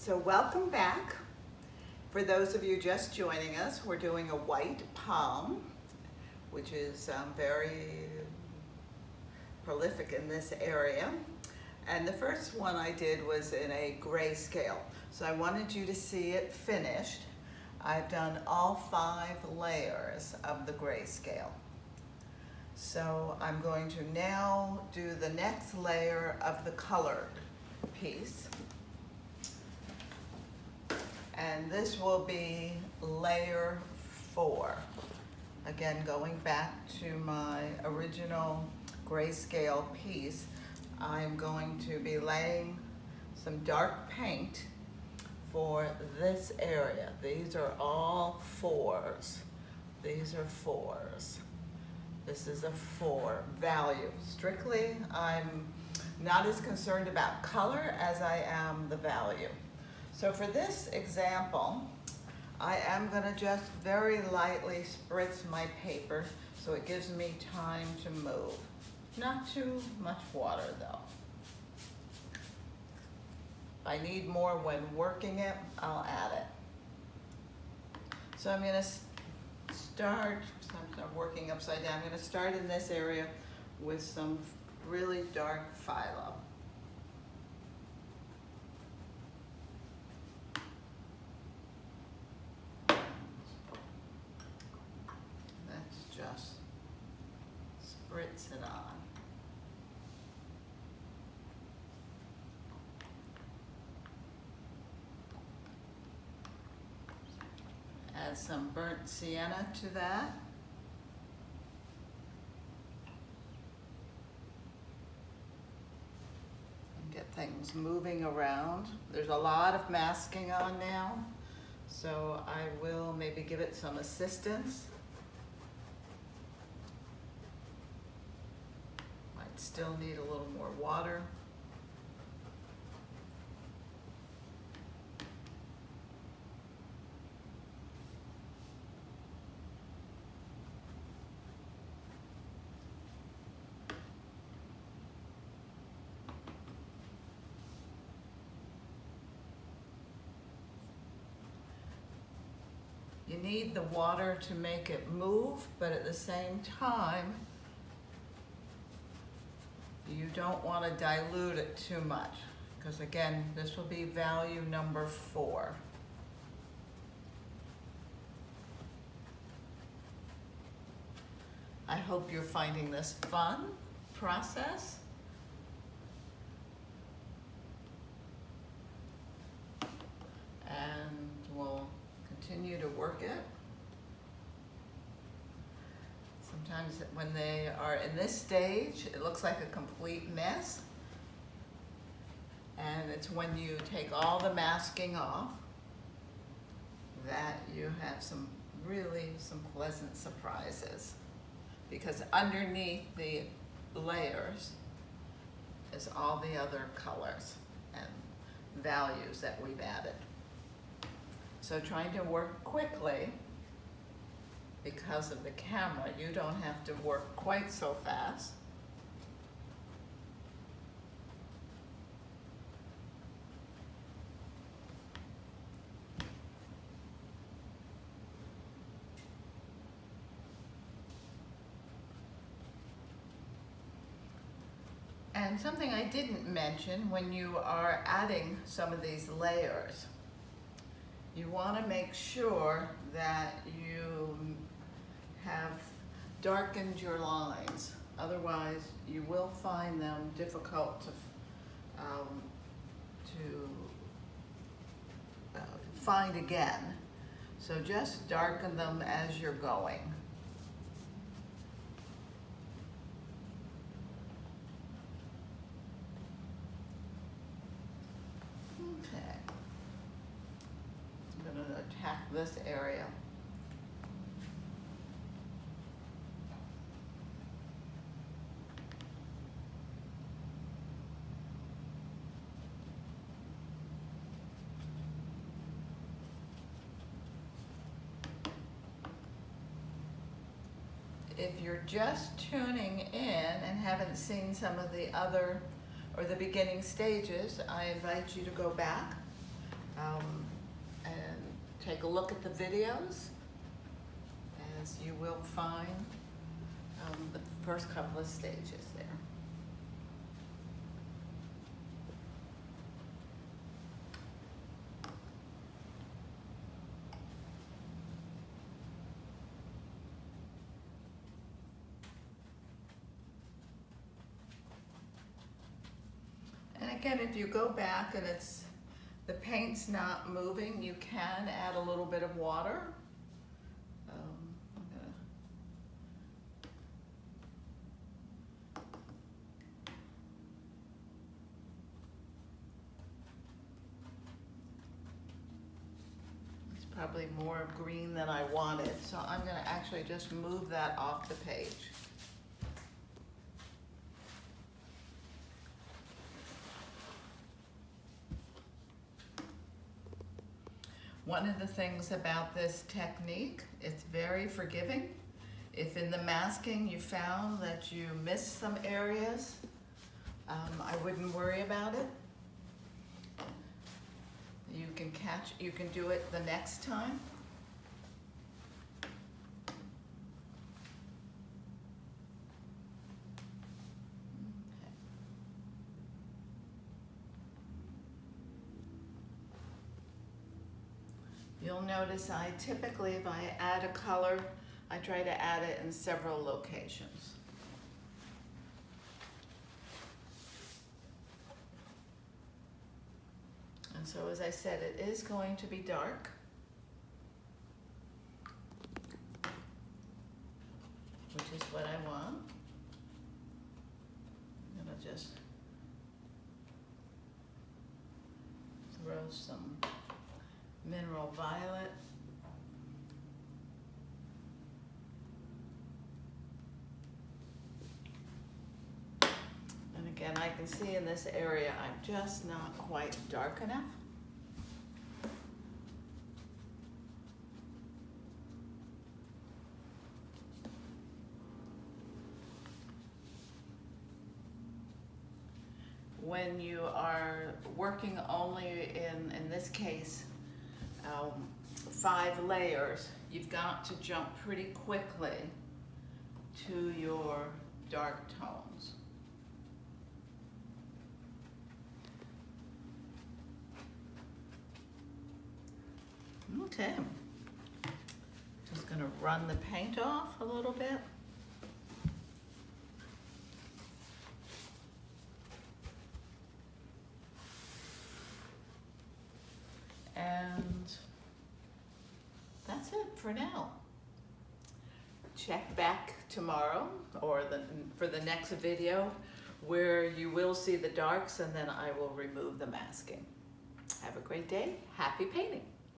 So welcome back. For those of you just joining us, we're doing a white palm, which is very prolific in this area. And the first one I did was in a grayscale. So I wanted you to see it finished. I've done all 5 layers of the grayscale. So I'm going to now do the next layer of the colored piece. And this will be layer 4. Again, going back to my original grayscale piece, I'm going to be laying some dark paint for this area. These are all 4s. These are 4s. This is a 4 value. Strictly, I'm not as concerned about color as I am the value. So for this example, I am going to just very lightly spritz my paper so it gives me time to move. Not too much water though. If I need more when working it, I'll add it. So I'm going to start, I'm working upside down, I'm going to start in this area with some really dark phthalo. Just spritz it on. Add some burnt sienna to that. And get things moving around. There's a lot of masking on now, so I will maybe give it some assistance. Still need a little more water. You need the water to make it move, but at the same time, you don't want to dilute it too much, because again, this will be value number 4. I hope you're finding this fun process. And we'll continue to work it. Sometimes when they are in this stage, it looks like a complete mess. And it's when you take all the masking off that you have some pleasant surprises. Because underneath the layers is all the other colors and values that we've added. So trying to work quickly, because of the camera, you don't have to work quite so fast. And something I didn't mention, when you are adding some of these layers, you want to make sure that you have darkened your lines. Otherwise, you will find them difficult to find again. So just darken them as you're going. Okay. I'm going to attack this area. If you're just tuning in and haven't seen some of the other or the beginning stages, I invite you to go back and take a look at the videos, as you will find the first couple of stages there. And again, if you go back and the paint's not moving, you can add a little bit of water. It's probably more green than I wanted, so I'm going to actually just move that off the page. One of the things about this technique, it's very forgiving. If in the masking you found that you missed some areas, I wouldn't worry about it. You can do it the next time. You'll notice I typically, if I add a color, I try to add it in several locations. And so, as I said, it is going to be dark. Which is what I want. I'm gonna just throw some mineral violet. And again, I can see in this area I'm just not quite dark enough. When you are working only in this case, 5 layers, you've got to jump pretty quickly to your dark tones. Okay, just gonna run the paint off a little bit. And that's it for now. Check back tomorrow or for the next video where you will see the darks, and then I will remove the masking. Have a great day. Happy painting.